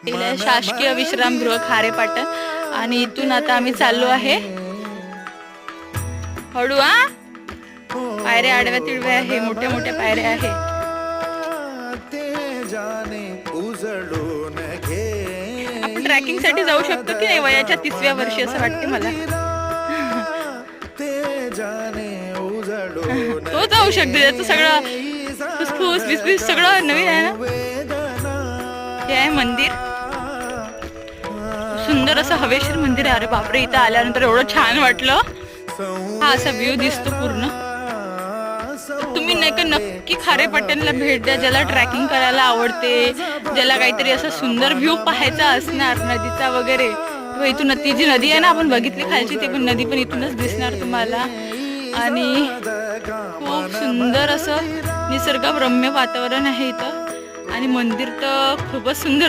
शासकीय विश्रामगृह खारेपाटण आणि इथून आता आम्ही चाललो आहे हळू. पायऱ्या आडव्या तिडव्या आहे, मोठ्या मोठ्या पायऱ्या आहे. आपण ट्रॅकिंग साठी जाऊ शकतो की नाही वयाच्या 30व्या वर्षी असं वाटते मला. तो जाऊ शकतो, त्याचं सगळं फुसफुस बिसफुस सगळं नवीन आहे ना. हे आहे मंदिर, सुंदर असं हवेशीर मंदिर आहे. अरे बापरे, इथं आल्यानंतर एवढं छान वाटलं. हा असा व्ह्यू दिसतो पूर्ण. तुम्ही नाही का नक्की खारेपाटणला भेट द्या, ज्याला ट्रॅकिंग करायला आवडते, ज्याला काहीतरी असं सुंदर व्ह्यू पाहायचा असणार नदीचा वगैरे. इथून ती जी नदी आहे ना आपण बघितली खालची, ती पण नदी पण इथूनच दिसणार तुम्हाला. आणि खूप सुंदर असं निसर्गरम्य वातावरण आहे इथं. आणि मंदिर तर खूपच सुंदर